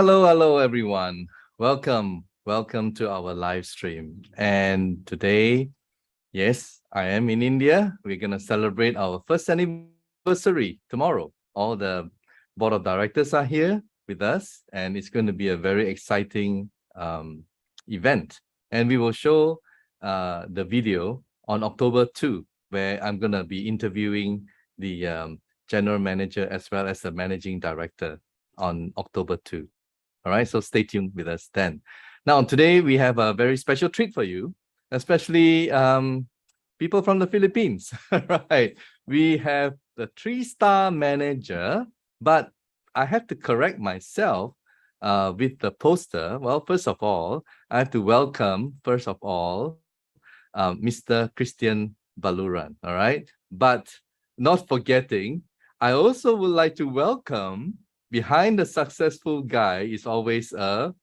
Hello, everyone. Welcome to our live stream. And today, yes, I am in India. We're going to celebrate our first anniversary tomorrow. All the board of directors are here with us, and it's going to be a very exciting event. And we will show the video on October 2, where I'm going to be interviewing the general manager as well as the managing director on October 2. All right, so stay tuned with us then. Now, today we have a very special treat for you, especially people from the Philippines. Right, we have the 3-star manager, but I have to correct myself with the poster. Well, first of all, I have to welcome, Mr. Christian Baluran, all right? But not forgetting, I also would like to welcome, behind the successful guy is always a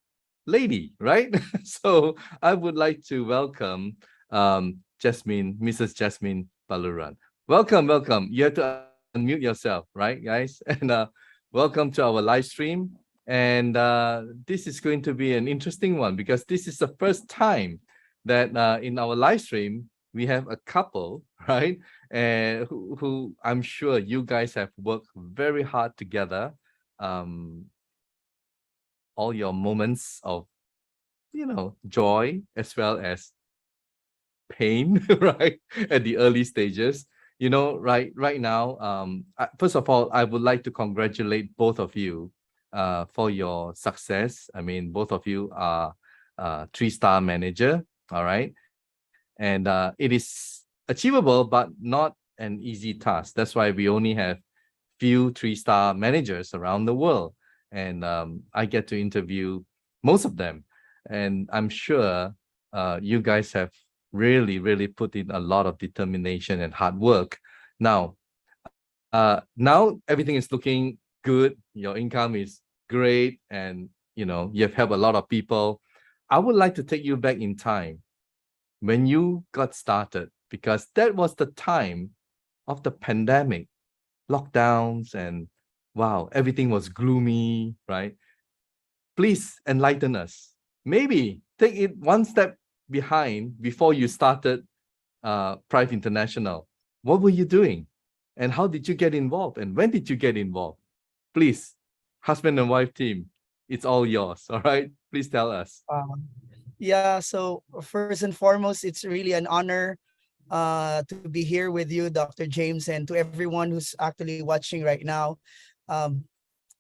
lady, right? So I would like to welcome Mrs. Jasmine Baluran. Welcome. You have to unmute yourself, right, guys? And welcome to our live stream. And this is going to be an interesting one because this is the first time that in our live stream, we have a couple, right? And who I'm sure you guys have worked very hard together. All your moments of, joy as well as pain, right? At the early stages, right now, first of all, I would like to congratulate both of you for your success. I mean, both of you are 3-star manager, all right? And it is achievable, but not an easy task. That's why we only have few 3-star managers around the world. And I get to interview most of them. And I'm sure you guys have really put in a lot of determination and hard work. Now everything is looking good. Your income is great. And, you've helped a lot of people. I would like to take you back in time when you got started, because that was the time of the pandemic, lockdowns, and wow, everything was gloomy, right? Please enlighten us. Maybe take it one step behind before you started Prife International. What were you doing? And how did you get involved? And when did you get involved? Please, husband and wife team, it's all yours, all right? Please tell us. Yeah, so first and foremost, it's really an honor to be here with you, Dr. James, and to everyone who's actually watching right now. Um,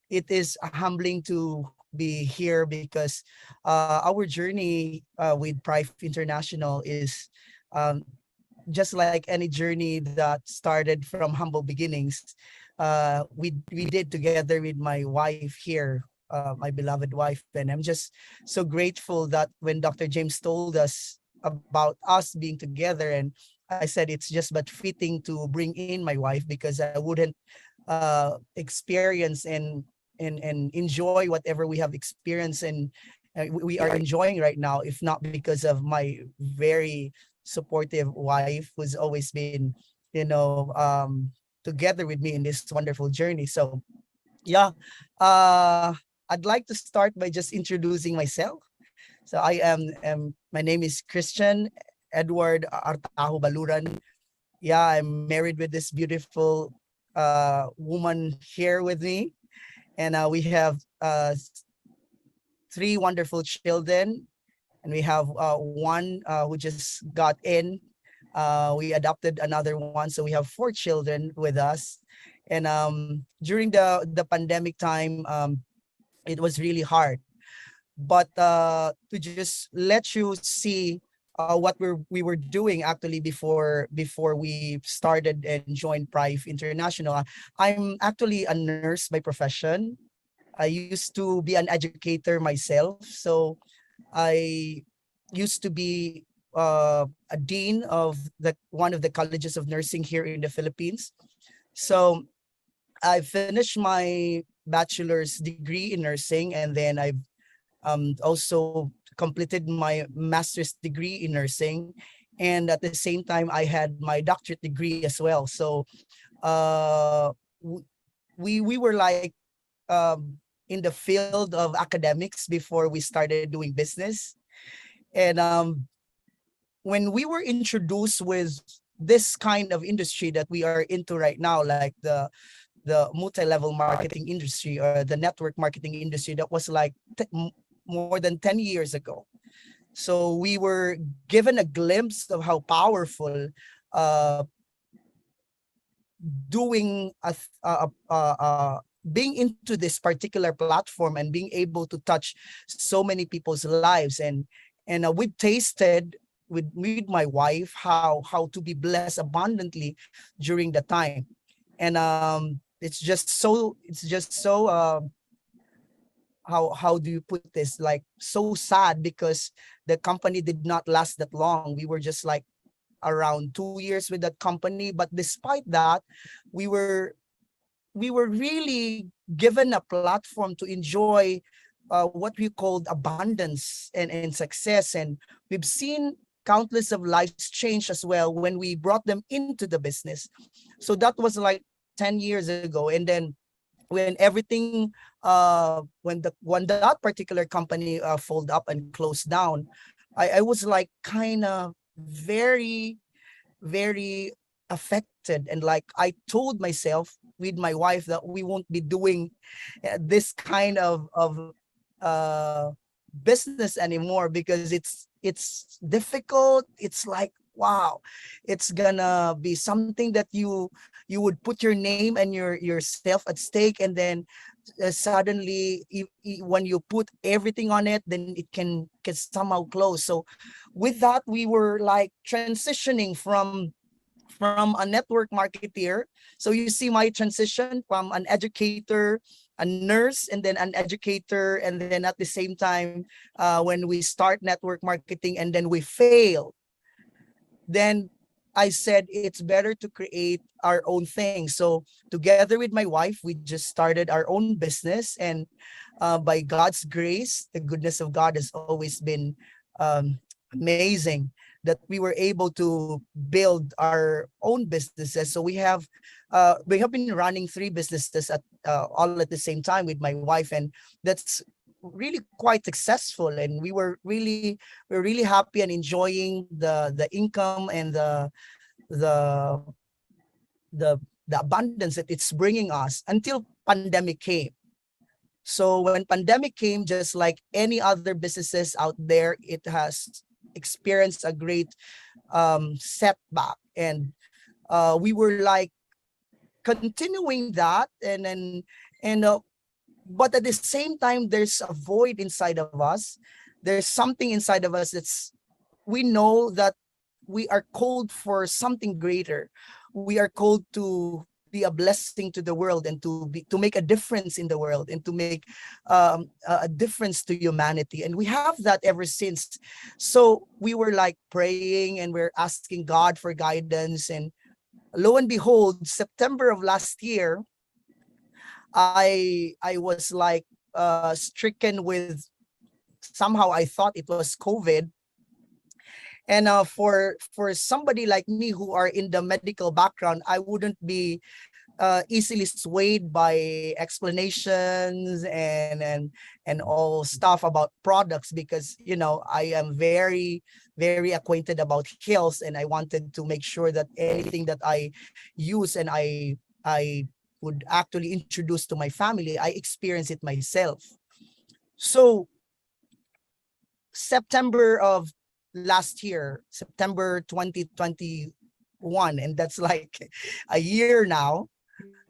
it is humbling to be here because our journey with Prife International is um, just like any journey that started from humble beginnings. We did together with my wife here, my beloved wife, and I'm just so grateful that when Dr. James told us about us being together, and I said it's just but fitting to bring in my wife because I wouldn't experience and enjoy whatever we have experienced and we are enjoying right now, if not because of my very supportive wife who's always been, together with me in this wonderful journey. So, yeah, I'd like to start by just introducing myself. So my name is Christian Edward Artajo Baluran. Yeah, I'm married with this beautiful woman here with me. And we have 3 wonderful children. And we have one who just got in. We adopted another one. So we have 4 children with us. And during the pandemic time, it was really hard. But to just let you see what we were doing actually before we started and joined Prife International. I'm actually a nurse by profession. I used to be an educator myself, so I used to be a dean of the one of the colleges of nursing here in the Philippines. So I finished my bachelor's degree in nursing, and then I've also completed my master's degree in nursing, and at the same time I had my doctorate degree as well. So uh, we were like in the field of academics before we started doing business. And when we were introduced with this kind of industry that we are into right now, like the multi-level marketing industry or the network marketing industry, that was like more than 10 years ago. So we were given a glimpse of how powerful doing being into this particular platform and being able to touch so many people's lives. And we've tasted with my wife how to be blessed abundantly during the time. And it's just so how do you put this, like, so sad, because the company did not last that long. We were just like around 2 years with that company, but despite that, we were really given a platform to enjoy what we called abundance and success. And we've seen countless of lives change as well when we brought them into the business. So that was like 10 years ago. And then when everything when that particular company folded up and closed down, I was like kind of very affected. And like, I told myself with my wife that we won't be doing this kind of business anymore, because it's difficult. It's like, wow, it's gonna be something that you would put your name and yourself at stake, and then suddenly when you put everything on it, then it can somehow close. So with that, we were like transitioning from a network marketeer. So you see my transition from an educator, a nurse, and then an educator. And then at the same time, when we start network marketing and then we fail, then I said it's better to create our own thing. So together with my wife, we just started our own business. And by God's grace, the goodness of God has always been amazing, that we were able to build our own businesses. So we have been running 3 businesses at all at the same time with my wife, and that's really quite successful. And we're really happy and enjoying the income and the abundance that it's bringing us until pandemic came. So when pandemic came, just like any other businesses out there, it has experienced a great setback. And we were like continuing that, and but at the same time, there's a void inside of us. There's something inside of us that's, we know that we are called for something greater. We are called to be a blessing to the world, and to make a difference in the world, and to make a difference to humanity. And we have that ever since. So we were like praying, and we're asking God for guidance. And lo and behold, September of last year, I was like stricken with, somehow I thought it was COVID. And for somebody like me who are in the medical background, I wouldn't be easily swayed by explanations and all stuff about products, because I am very acquainted about health, and I wanted to make sure that anything that I use and I would actually introduce to my family, I experience it myself. So September of last year, September 2021, and that's like a year now,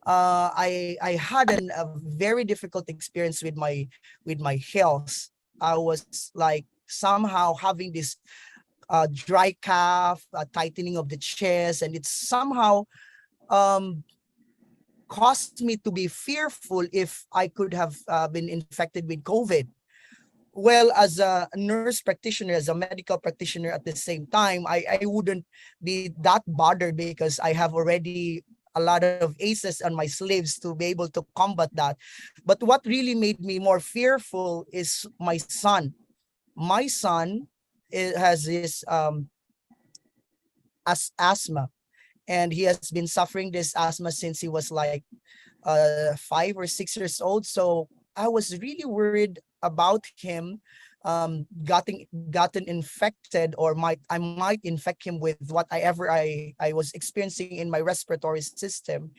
I had a very difficult experience with my health. I was like somehow having this dry cough, tightening of the chest, and it's somehow caused me to be fearful if I could have been infected with COVID. Well, as a nurse practitioner, as a medical practitioner at the same time, I wouldn't be that bothered, because I have already a lot of aces on my sleeves to be able to combat that. But what really made me more fearful is my son. My son has this asthma, and he has been suffering this asthma since he was like 5 or 6 years old. So I was really worried about him gotten infected, or I might infect him with whatever I was experiencing in my respiratory system.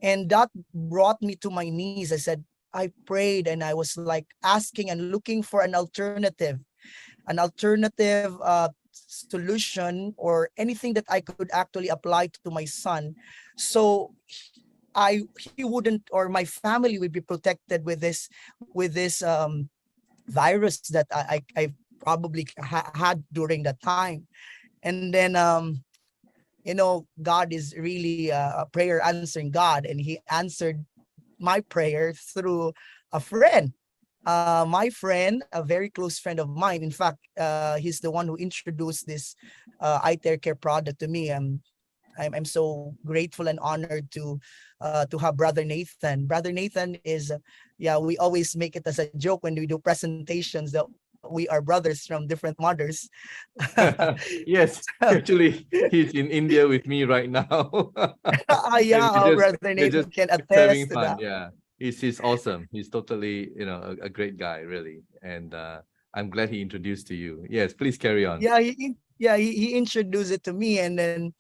And that brought me to my knees. I said, I prayed, and I was like asking and looking for an alternative solution, or anything that I could actually apply to my son, so he wouldn't, or my family would be protected with this virus that I probably had during that time. And then God is really a prayer answering God, and he answered my prayer through a friend. My friend, a very close friend of mine. In fact, he's the one who introduced this iTeraCare product to me. I'm so grateful and honored to have Brother Nathan. Brother Nathan is, we always make it as a joke when we do presentations that we are brothers from different mothers. Yes, actually, he's in India with me right now. Brother Nathan can having attest to fun. that. Yeah, he's awesome. He's totally, a great guy, really. And I'm glad he introduced to you. Yes, please carry on. He introduced it to me, and then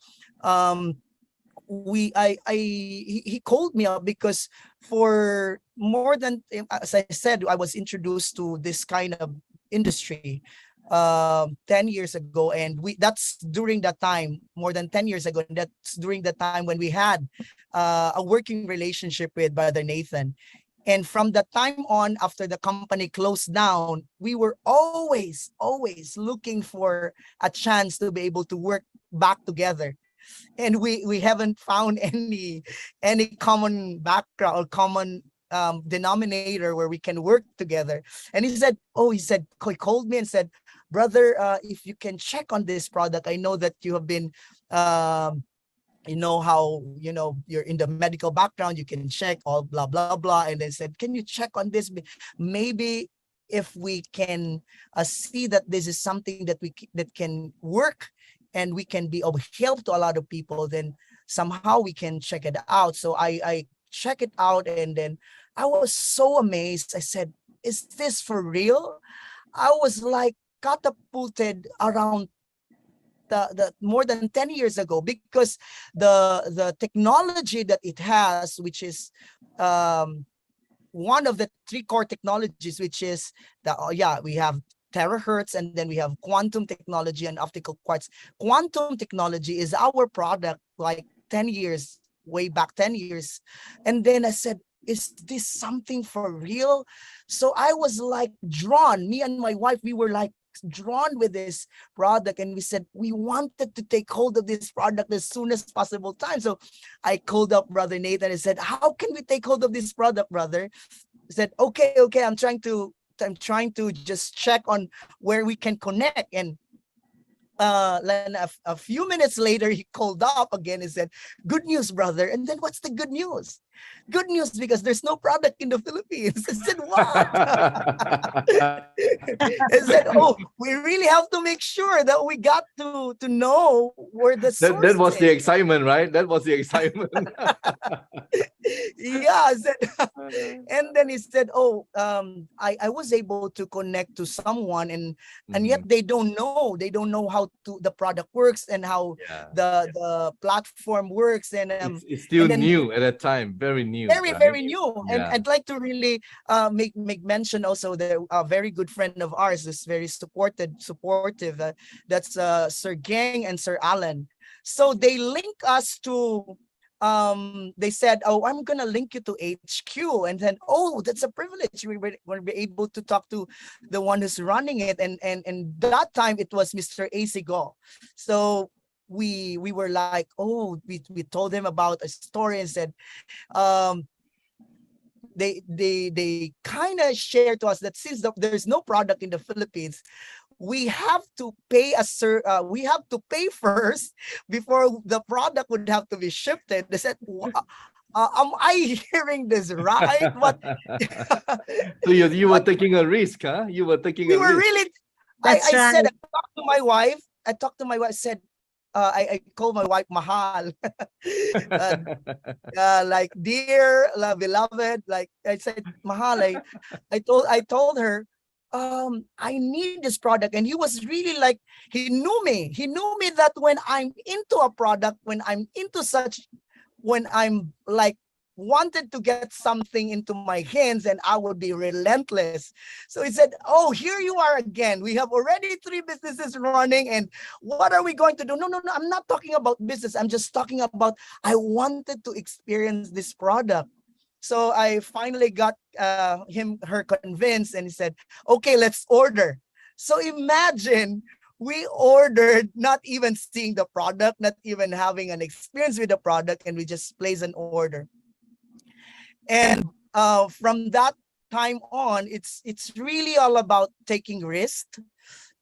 he called me up because for more than, as I said, I was introduced to this kind of industry 10 years ago, and that's during that time, more than 10 years ago, and that's during the time when we had a working relationship with Brother Nathan. And from that time on, after the company closed down, we were always looking for a chance to be able to work back together. And we haven't found any common background or common denominator where we can work together. And he called me and said, brother, if you can check on this product, I know that you have been you're in the medical background, you can check all blah blah blah. And they said, can you check on this? Maybe if we can see that this is something that can work and we can be of help to a lot of people, then somehow we can check it out. So I check it out, and then I was so amazed. I said, is this for real? I was like catapulted around the more than 10 years ago, because the technology that it has, which is one of the three core technologies, which is we have terahertz, and then we have quantum technology and optical quartz. Quantum technology is our product like 10 years, way back 10 years. And then I said, is this something for real? So I was like drawn, me and my wife, we were like drawn with this product, and we said we wanted to take hold of this product as soon as possible time. So I called up Brother Nathan and said, how can we take hold of this product, brother? He said, okay, I'm trying to just check on where we can connect. And then a few minutes later, he called up again and said, good news, brother. And then what's the good news? Good news, because there's no product in the Philippines. I said, what? I said, oh, we really have to make sure that we got to know where the source that was is. the excitement, right? That was the excitement. Yeah, I said, and then he said, oh, I was able to connect to someone, and yet they don't know how the product works and how the platform works. And it's still new at that time, very new, very new. And I'd like to really make mention also that a very good friend of ours is very supportive. That's Sir Gang and Sir Alan. So they link us to they said, oh, I'm gonna link you to HQ. And then, oh, that's a privilege. We were going to be able to talk to the one who's running it. And that time it was Mr. AC Go. So we were like, oh, we told them about a story and said, they kind of shared to us that since there's no product in the Philippines, we have to pay we have to pay first before the product would have to be shipped. They said, am I hearing this right? What? So you were taking a risk, huh? You were taking a risk. Really. I said, I talked to my wife, said, I call my wife Mahal. Like dear beloved, like I said, Mahal, I told her, I need this product. And he was really like, he knew me. He knew me that when I'm into a product, when I'm like wanted to get something into my hands, and I would be relentless. So he said, oh, here you are again. We have already 3 businesses running, and what are we going to do? No, I'm not talking about business. I'm just talking about, I wanted to experience this product. So I finally got her convinced, and he said, okay, let's order. So imagine, we ordered, not even seeing the product, not even having an experience with the product, and we just placed an order. And from that time on, it's really all about taking risk.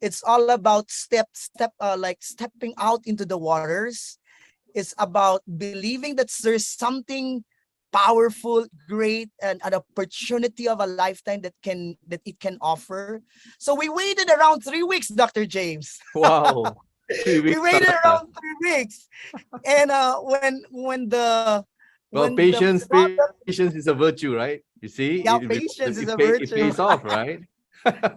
It's all about stepping out into the waters. It's about believing that there's something powerful, great, and an opportunity of a lifetime that it can offer. So we waited around 3 weeks, Dr. James. Wow. 3 We weeks. waited around 3 weeks. And well, patience is a virtue, right? You see, yeah, patience is a virtue. It pays off, right?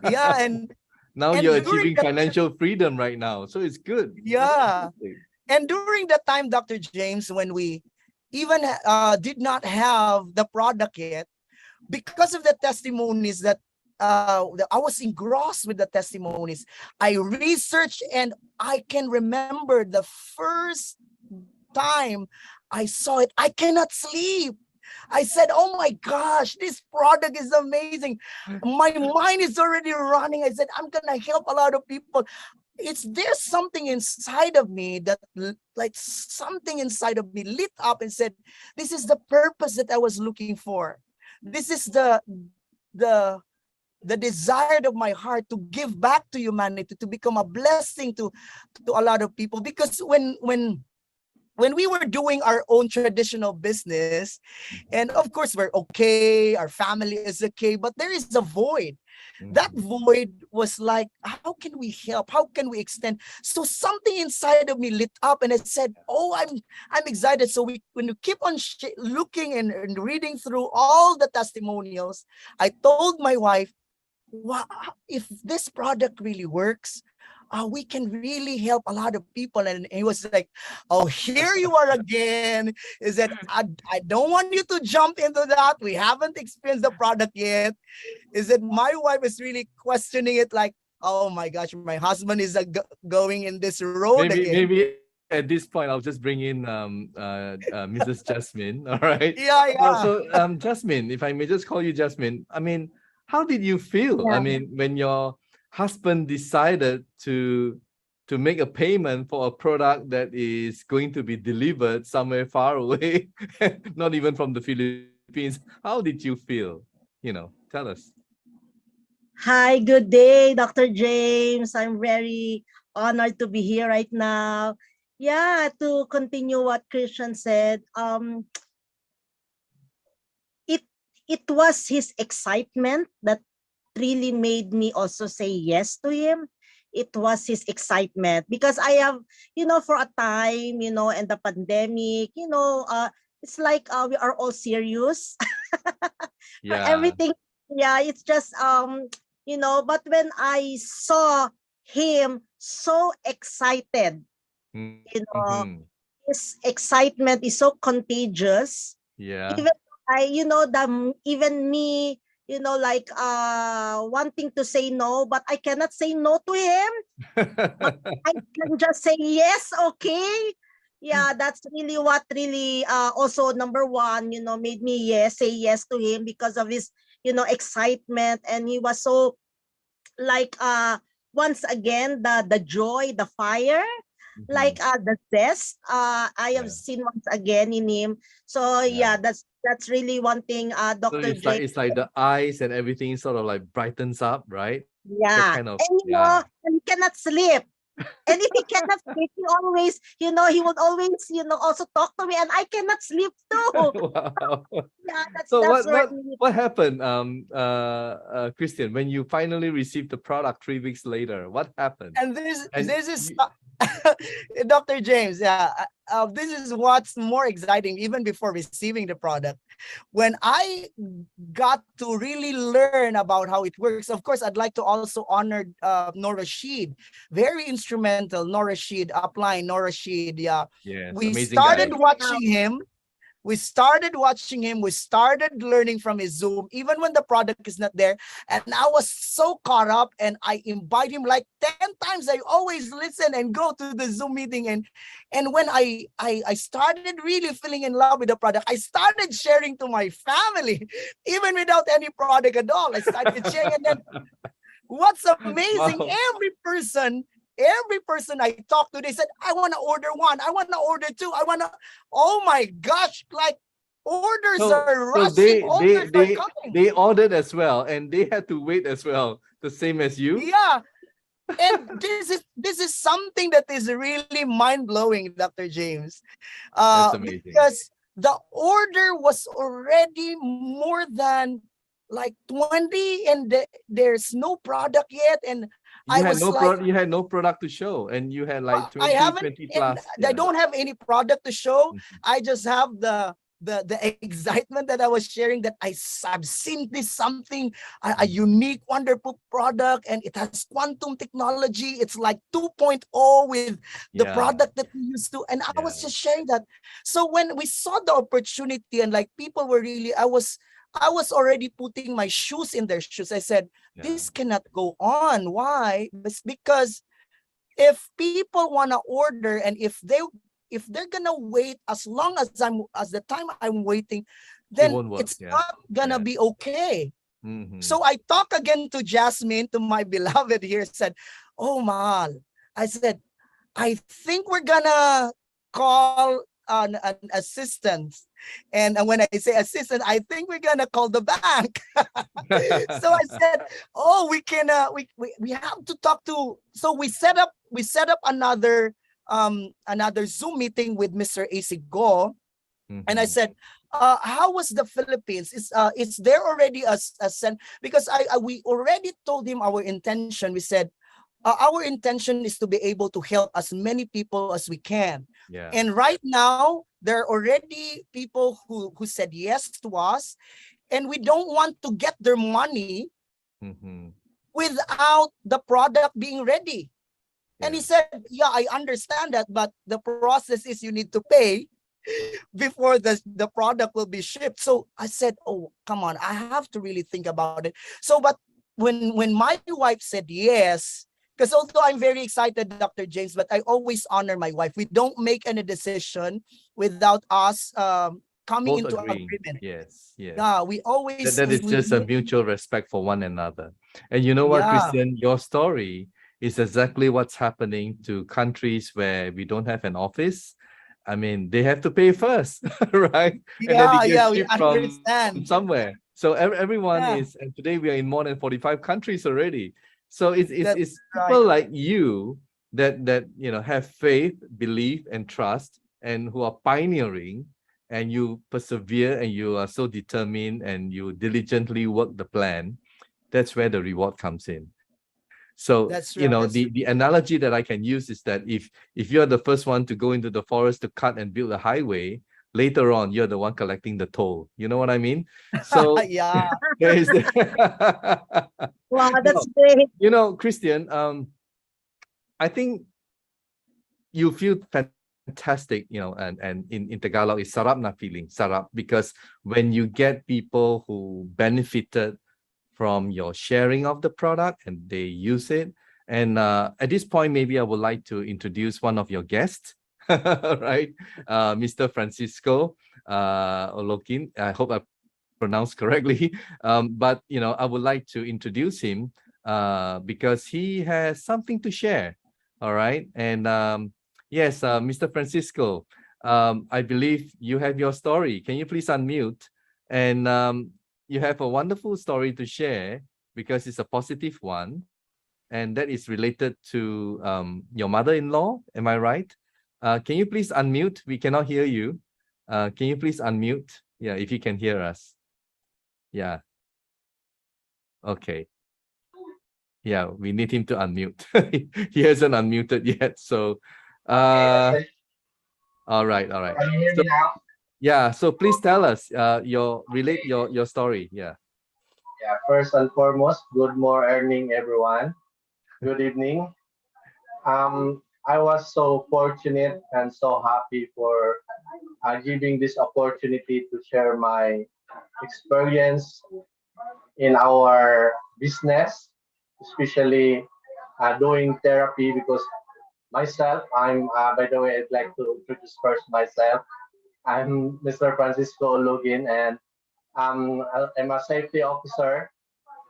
Yeah, and now and you're during achieving financial freedom right now, so it's good. Yeah, and during the time, Dr. James, when we even did not have the product yet, because of the testimonies that I was engrossed with the testimonies, I researched, and I can remember the first time I saw it, I cannot sleep. I said, oh my gosh, this product is amazing. My mind is already running. I said, I'm gonna help a lot of people. There's something inside of me that, like, something inside of me lit up and said, this is the purpose that I was looking for. This is the desire of my heart to give back to humanity, to become a blessing to a lot of people. Because when we were doing our own traditional business, and of course we're okay, our family is okay, but there is a void. That void was like, how can we help? How can we extend? So something inside of me lit up, and I said, oh, I'm excited. So when you keep on looking and reading through all the testimonials, I told my wife, wow, if this product really works, we can really help a lot of people. And he was like, oh, here you are again. Is that I don't want you to jump into that. We haven't experienced the product yet. Is that my wife is really questioning it, like, oh my gosh, my husband is going in this road again. Maybe at this point, I'll just bring in Mrs. Jasmine. All right. Yeah. So Jasmine, if I may just call you Jasmine, I mean, how did you feel? Yeah. I mean, when your husband decided to make a payment for a product that is going to be delivered somewhere far away, not even from the Philippines, how did you feel? Tell us. Hi, good day, Dr. James. I'm very honored to be here right now. Yeah, to continue what Christian said, it was his excitement that really made me also say yes to him. It was his excitement because I have, for a time, and the pandemic, it's like we are all serious. Yeah. Everything, yeah, it's just, but when I saw him so excited, his excitement is so contagious. Yeah. Even me, like wanting to say no, but I cannot say no to him. But I can just say yes, okay. Yeah, that's really what really also number one, made me say yes to him because of his, excitement. And he was so like once again the joy, the fire, like the zest I have seen once again in him. So yeah, that's really one thing, Dr. So J. it's like the eyes and everything sort of like brightens up, right? Yeah, Kind of, and and he cannot sleep. And if he cannot sleep, he always, he would always, also talk to me, and I cannot sleep too. Wow. Yeah, So that's where what happened, Christian, when you finally received the product 3 weeks later? What happened? And this And this is you- Dr. James. Yeah, this is what's more exciting. Even before receiving the product, when I got to really learn about how it works, of course, I'd like to also honor Nor Rashid. Very instrumental, Nor Rashid, upline Nor Rashid. Yeah, yes, we amazing guy. started watching him. We started watching him. We started learning from his Zoom, even when the product is not there. And I was so caught up, and I invite him like 10 times. I always listen and go to the Zoom meeting. And when I started really feeling in love with the product, I started sharing to my family, even without any product at all. I started sharing. And then what's amazing, Wow. every person I talked to, they said, I want to order one, I want to order two, I want to, oh my gosh, like orders are So rushing, orders are coming. they ordered as well, and they had to wait as well, the same as you. Yeah. And this is something that is really mind-blowing, Dr. James. That's amazing. Because the order was already more than like 20, and there's no product yet. And You I had was no like, you had no product to show, and you had like 20, I haven't, 20 and plus. I don't have any product to show. Mhm. I just have the excitement that I was sharing, that I've seen this something, a unique, wonderful product, and it has quantum technology. It's like 2.0 with the Yeah. product that we used to. And I was Yeah. just sharing that. So when we saw the opportunity, and like people were really, I was already putting my shoes in their shoes. I said, this cannot go on. Why? It's because if people want to order, and if they're gonna wait as long as the time I'm waiting, then won't work. it's Yeah. not gonna Yeah. be okay. Mhm. So I talk again to Jasmine, to my beloved here, said, oh Mahal, I said, I think we're gonna call an assistant. And when I say assistant, I think we're gonna call the bank. So I said, oh, we can we have to talk to, so we set up another Zoom meeting with Mr. AC Go. And I Mhm. said, how was the Philippines? Is there already a send? Because we already told him our intention. We said, our intention is to be able to help as many people as we can. Yeah. And right now, there are already people who said yes to us, and we don't want to get their money Mhm. without the product being ready. And he Yeah. said, yeah, I understand that, but the process is you need to pay before the product will be shipped. So I said, oh, come on, I have to really think about it. So, but when my wife said yes, because although I'm very excited, Dr. James, but I always honor my wife. We don't make any decision without us coming Both into agreeing. agreement. Yes. Yes. Yeah, we always That is just a mutual respect for one another. And you know what, Yeah. Christian, your story is exactly what's happening to countries where we don't have an office. I mean, they have to pay first, right? And then Yeah, they yeah, get we shipped from understand. somewhere. So everyone Yeah. is, and today we are in more than 45 countries already. So it's That's people right. like you that have faith, belief, and trust, and who are pioneering, and you persevere, and you are so determined, and you diligently work the plan. That's where the reward comes in. So That's right. the analogy that I can use is that if you're the first one to go into the forest to cut and build a highway, later on you're the one collecting the toll. You know what I mean? So Yeah. there is Wow, No, that's great. Christian, I think you feel fantastic, and in Tagalog is sarap na feeling, sarap, because when you get people who benefited from your sharing of the product and they use it. And at this point, maybe I would like to introduce one of your guests, right? Mr. Francisco Olokin. I hope I pronounced correctly. But I would like to introduce him because he has something to share. All right. And yes, Mr. Francisco, I believe you have your story. Can you please unmute? And you have a wonderful story to share because it's a positive one. and that is related to your mother-in-law. Am I right? Can you please unmute? We cannot hear you. Can you please unmute? Yeah, if you can hear us. Yeah. Okay. Yeah, we need him to unmute. He hasn't unmuted yet. So, Okay. all right. Can you hear So, me now? yeah. So please tell us your story. Yeah. Yeah, first and foremost, good morning, everyone. Good evening. I was so fortunate and so happy for giving this opportunity to share my experience in our business, especially doing therapy because myself, by the way, I'd like to introduce first myself. I'm Mr. Francisco Olugin, and I'm a safety officer.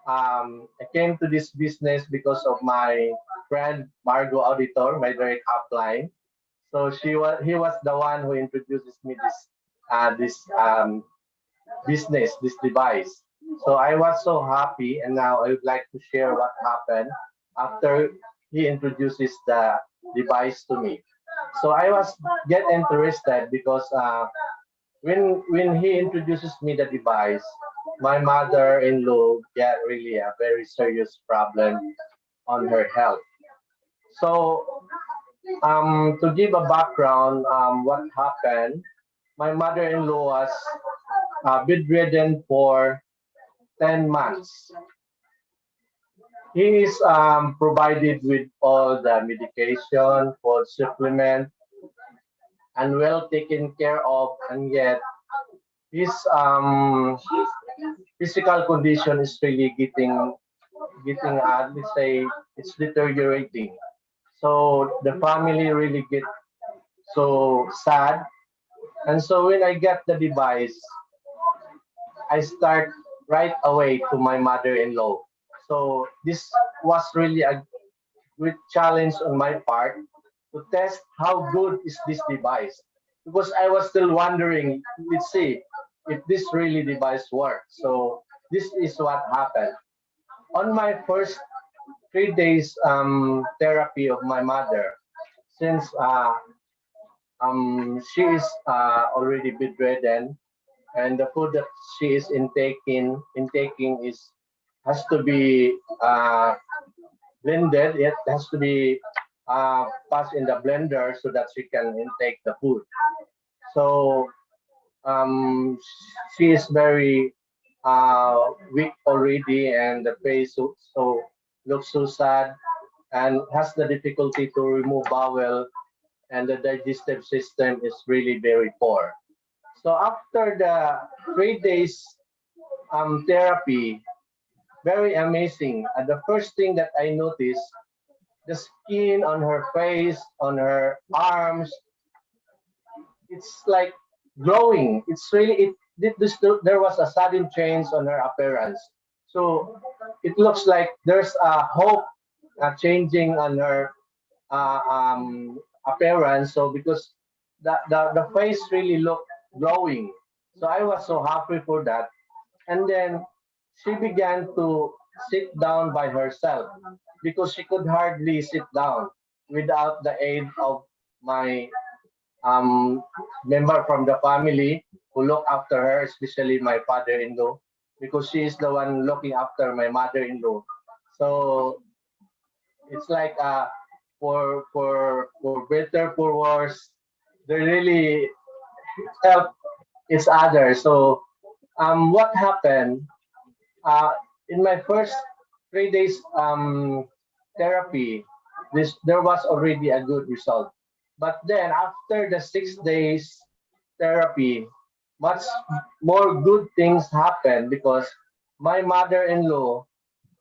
I came to this business because of my friend Margot Auditor, my direct upline. So he was the one who introduces me this business, this device. So I was so happy, and now I would like to share what happened after he introduces the device to me. So I was get interested because when he introduces me the device, my mother-in-law get really a very serious problem on her health. So to give a background, what happened, my mother-in-law was bedridden for 10 months. He is provided with all the medication, food supplement, and well taken care of, and yet his physical condition is really getting let's say it's deteriorating. So the family really get so sad. And so when I get the device, I start right away to my mother-in-law. So this was really a great challenge on my part to test how good is this device, because I was still wondering, let's see if this really device works. So this is what happened. On my first 3 days therapy of my mother, since she is already bedridden, and the food that she is intaking is has to be blended. It has to be passed in the blender so that she can intake the food. So she is very weak already, and the face so looks so sad, and has the difficulty to remove bowel, and the digestive system is really very poor. So after the 3 days therapy, very amazing. And the first thing that I noticed, the skin on her face, on her arms, it's like glowing. It's really there was a sudden change on her appearance. So it looks like there's a hope changing on her appearance. So because the face really looked glowing. So I was so happy for that. And then she began to sit down by herself because she could hardly sit down without the aid of my um, member from the family who look after her, especially my father-in-law, because she is the one looking after my mother-in-law. So it's like for better for worse, they really help each other. So what happened in my first 3 days therapy? There was already a good result, but then after the 6 days therapy, much more good things happened because my mother-in-law,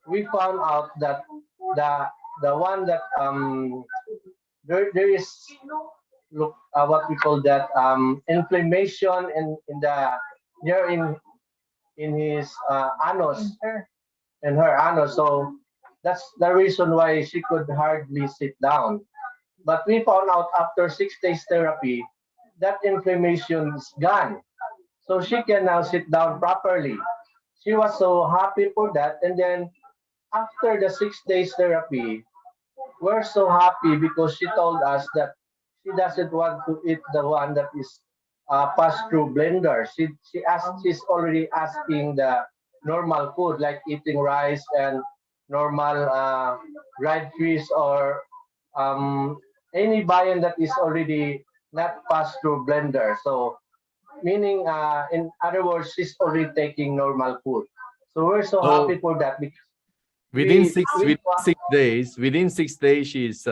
we found out that the the one that there is look what we call that inflammation in the here in his anus, in her anus. So that's the reason why she could hardly sit down. But we found out after 6 days therapy that inflammation is gone, so she can now sit down properly. She was so happy for that. And then after the 6 days therapy, we're so happy because she told us that she doesn't want to eat the one that is passed through blender. She's already asking the normal food like eating rice and normal dried fish or any viand that is already not passed through blender. So meaning in other words, she's already taking normal food. So we're so Oh, happy for that because within we 6 days, she's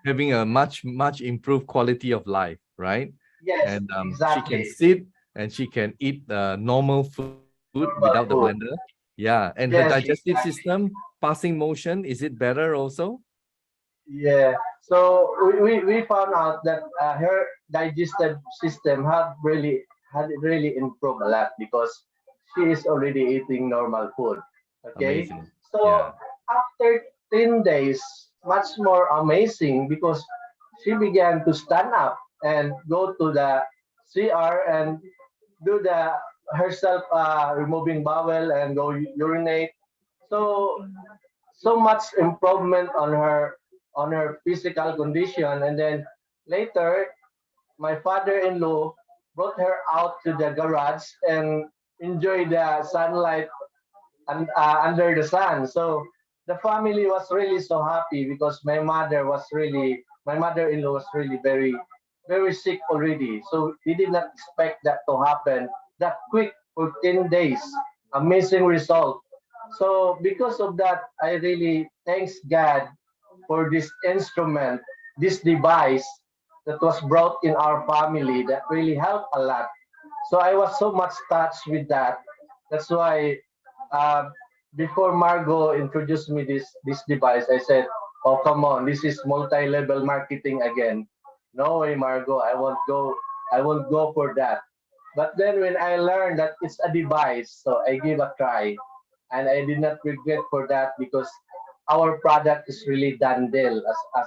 having a much improved quality of life, right? yes, And she can exactly. sit and she can eat normal food Normal without the food. blender. Yeah, and her Yes, digestive exactly. system, passing motion, is it better also? Yeah. So we found out that her digestive system had really improved a lot because she is already eating normal food. Okay. Amazing. So Yeah. after 10 days, much more amazing because she began to stand up and go to the CR and do the herself removing bowel and go urinate. So so much improvement on her physical condition, and then later my father-in-law brought her out to the garage and enjoy the sunlight and under the sun. So the family was really so happy because my mother-in-law was really very sick already, so we did not expect that to happen that quick for 10 days. Amazing result. So because of that, I really thanks God for this instrument, this device that was brought in our family that really helped a lot. So I was so much touched with that. That's why uh, before Margot introduced me this device, I said, "Oh come on, this is multi-level marketing again. No way, Margot, I won't go. I won't go for that." But then when I learned that it's a device, so I gave a try, and I did not regret for that because our product is really done deal. As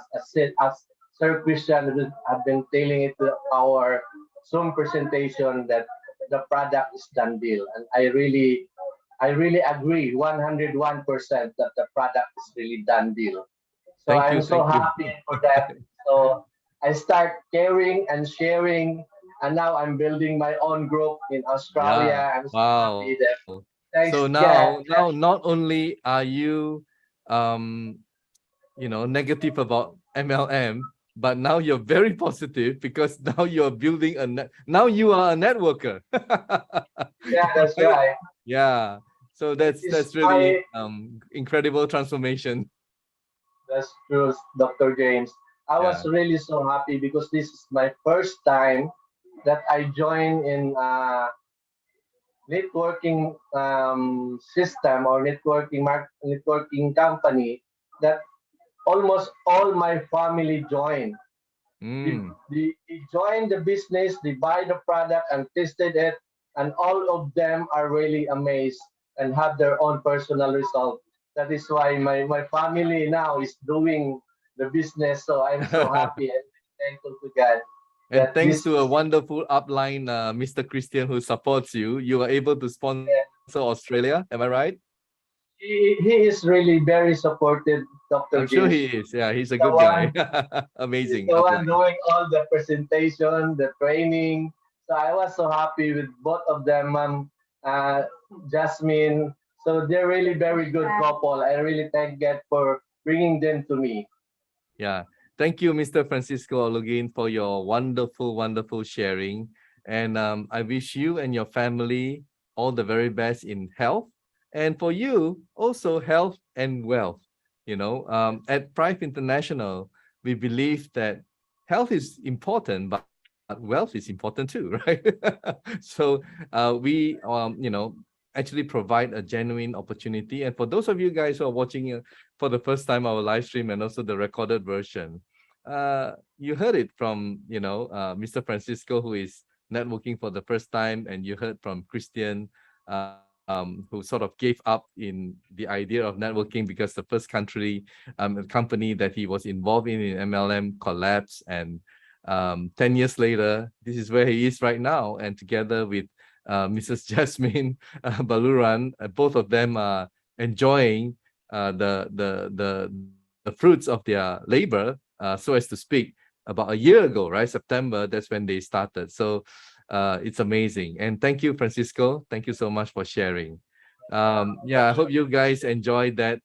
Sir Christian have been telling it to our Zoom presentation that the product is done deal, and I really agree 101% that the product is really done deal. So Thank I'm you. so Thank you. happy for that. So I start caring and sharing, and now I'm building my own group in Yeah. Australia. I'm so happy Wow. that thanks So God. now not only are you um negative about MLM, but now you're very positive because now you're building now you are a networker. Yeah, that's Right? right. Yeah. So It's that's really my incredible transformation. that's true, Dr. James. I was Yeah. really so happy because this is my first time that I joined in networking system or networking company that almost all my family joined. Mm. They joined the business, they buy the product and tested it, and all of them are really amazed and have their own personal result. That is why my family now is doing the business. So I'm so happy and thankful to God And that thanks this to a wonderful upline, Mr. Christian, who supports you, you are able to sponsor Australia. Am I right? he is really very supportive, I'm Dr. sure James. he is. Yeah, he's a The good guy. one He's Amazing the one upline. doing all the presentation, the training. So I was so happy with both of them, uh, Jasmine. So they're really very good couple. I really thank God for bringing them to me. Yeah. Thank you, Mr. Francisco Olugin, for your wonderful sharing. And I wish you and your family all the very best in health. And for you, also health and wealth. At Prife International, we believe that health is important, but wealth is important too, right? So we actually provide a genuine opportunity. And for those of you guys who are watching for the first time our live stream and also the recorded version, you heard it from Mr. Francisco, who is networking for the first time, and you heard from Christian, who sort of gave up in the idea of networking because the first company that he was involved in MLM collapsed, and 10 years later, this is where he is right now, and together with Mrs. Jasmine Baluran, both of them are enjoying the fruits of their labor, so as to speak, about a year ago, right? September, that's when they started. So it's amazing. And thank you, Francisco. Thank you so much for sharing. Yeah, I hope you guys enjoyed that,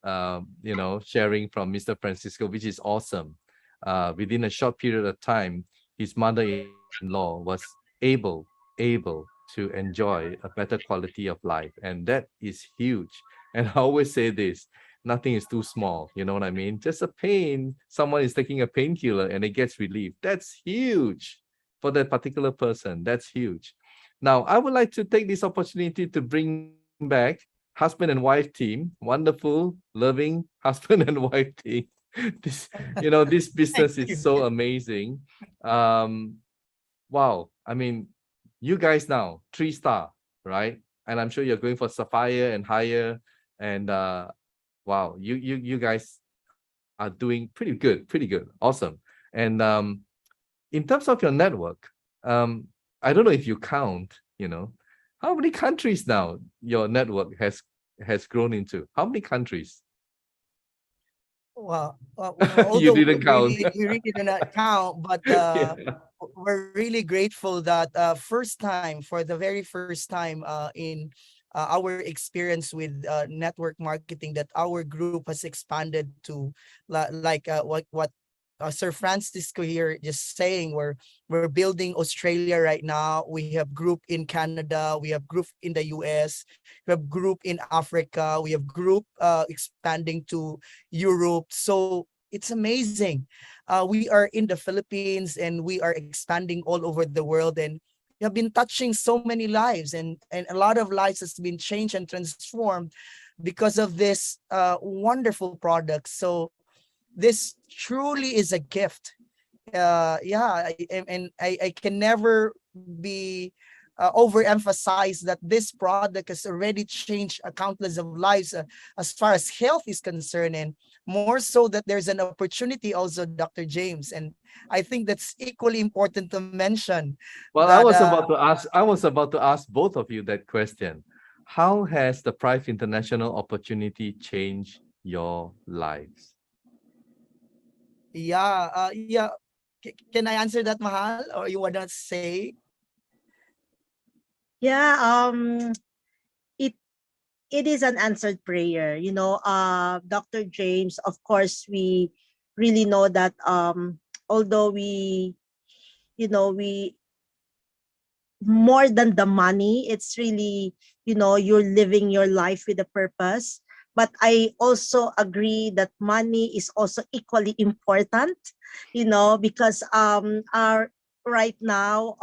sharing from Mr. Francisco, which is awesome. Within a short period of time, his mother-in-law was able to enjoy a better quality of life. And that is huge. And I always say this, nothing is too small. You know what I mean? Just a pain, someone is taking a painkiller and it gets relief. That's huge for that particular person. That's huge. Now, I would like to take this opportunity to bring back husband and wife team, wonderful, loving husband and wife team. This, this business is so amazing. Wow. I mean, you guys now, 3-star, right? And I'm sure you're going for Sapphire and higher. And wow, you guys are doing pretty good, awesome. And in terms of your network, I don't know if you count, how many countries now your network has grown into? How many countries? Well, You although didn't count. we really did not count, but Yeah. we're really grateful that for the very first time in our experience with network marketing, that our group has expanded to what Sir Francisco here just saying. We're building Australia right now. We have group in Canada. We have group in the US. We have group in Africa. We have group expanding to Europe. So it's amazing. We are in the Philippines and we are expanding all over the world, and we have been touching so many lives, and a lot of lives has been changed and transformed because of this wonderful product. So this truly is a gift. I can never be overemphasize that this product has already changed a countless of lives as far as health is concerned, and more so that there's an opportunity also, Dr. James, and I think that's equally important to mention. Well, that, I was about to ask both of you that question. How has the Prife International opportunity changed your lives? Can I answer that, Mahal, or you want to say? Yeah, it is an answered prayer. Dr. James, of course, we really know that although we more than the money, it's really, you're living your life with a purpose. But I also agree that money is also equally important, because our right now,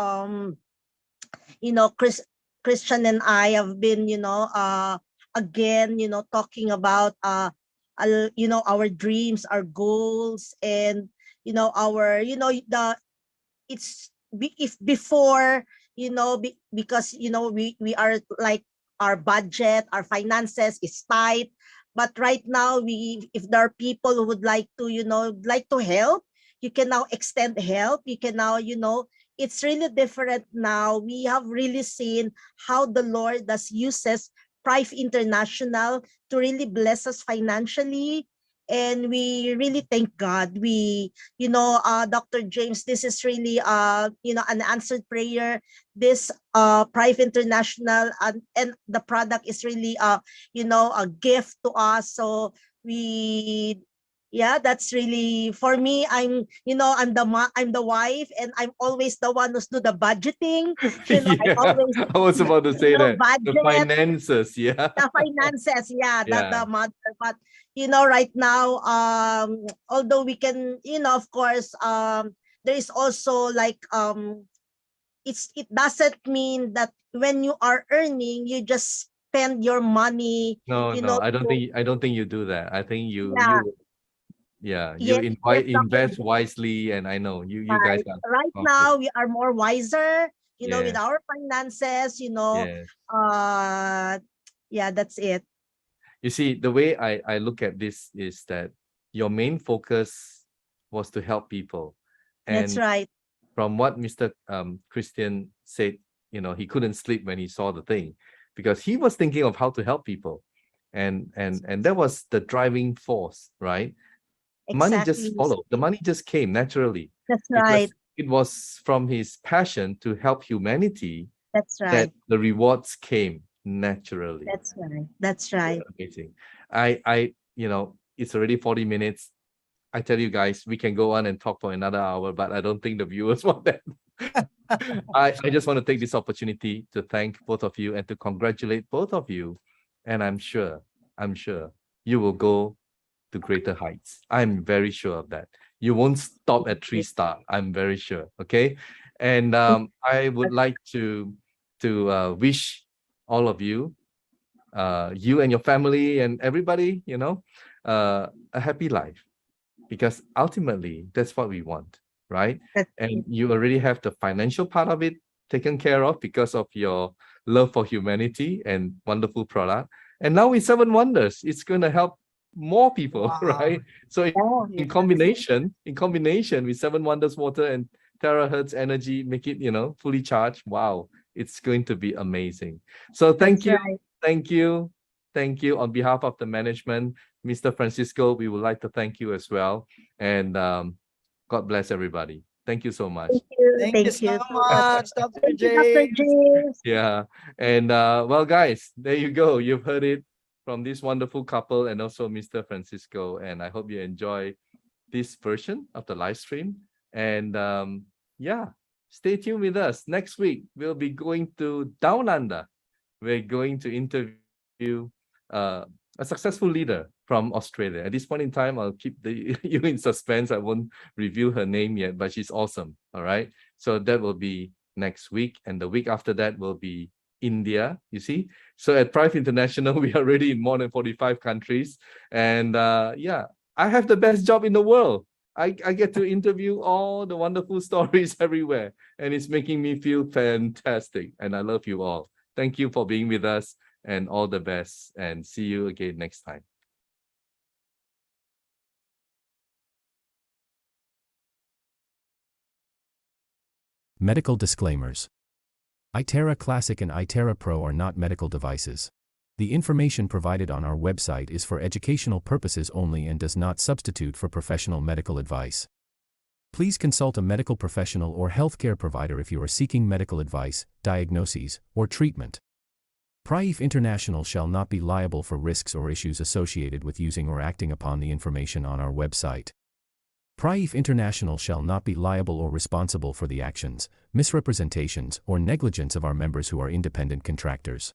Christian and I have been, again, talking about our dreams, our goals, and our if before, because we are like, our budget, our finances is tight, but right now, if there are people who would like to help, you can now extend help. You can now, it's really different now. We have really seen how the Lord does uses Prife International to really bless us financially. And we really thank God. Dr. James, this is really, an answered prayer. This Prife International and the product is really, a gift to us. So that's really, for me, I'm the wife, and I'm always the one who's do the budgeting. I always I was about to say that. budget, The finances, the finances, the mother. But right now, although we can, of course, there is also like it doesn't mean that when you are earning, you just spend your money. No, I don't think you do that. I think you Yes, invest wisely, and I know you guys are right now we are more wiser, with Yeah. our finances, Yes. that's it. You see, the way I look at this is that your main focus was to help people. That's And right. from what Mr. Christian said, he couldn't sleep when he saw the thing, because he was thinking of how to help people. and that was the driving force, right? Money just Exactly. followed. The money just came naturally. That's because right. it was from his passion to help humanity That's that right. the rewards came naturally. That's right. That's right. Amazing. You know, it's already 40 minutes. I tell you guys, we can go on and talk for another hour, but I don't think the viewers want that. I just want to take this opportunity to thank both of you and to congratulate both of you. And I'm sure you will go to greater heights. I'm very sure of that. You won't stop at 3-star. I'm very sure. Okay. And I would like to wish all of you, you and your family and everybody, you know, a happy life, because ultimately that's what we want, right? That's And you already have the financial part of it taken care of because of your love for humanity and wonderful product. And now with 7 Wonders, it's going to help more people, Wow. right? So Oh, in combination with 7 Wonders water and THz energy, make it, you know, fully charged. Wow, it's going to be amazing. So thank that's you, right. thank you on behalf of the management, Mr. Francisco. We would like to thank you as well, and God bless everybody. Thank you so much. Thank you. Thank Thank you so you. much, Dr. Thank you, Dr. James. James. Yeah, and well, guys, there you go. You've heard it from this wonderful couple and also Mr. Francisco, and I hope you enjoy this version of the live stream. And yeah, stay tuned with us. Next week, we'll be going to Down Under. We're going to interview a successful leader from Australia. At this point in time, I'll keep you in suspense. I won't reveal her name yet, but she's awesome. All right. So that will be next week. And the week after that will be India, you see. So at Prife International, we are already in more than 45 countries. And yeah, I have the best job in the world. I get to interview all the wonderful stories everywhere. And it's making me feel fantastic. And I love you all. Thank you for being with us, and all the best. And see you again next time. Medical disclaimers. iTera Classic and iTera Pro are not medical devices. The information provided on our website is for educational purposes only and does not substitute for professional medical advice. Please consult a medical professional or healthcare provider if you are seeking medical advice, diagnoses, or treatment. Prife International shall not be liable for risks or issues associated with using or acting upon the information on our website. Prife International shall not be liable or responsible for the actions, misrepresentations, or negligence of our members who are independent contractors.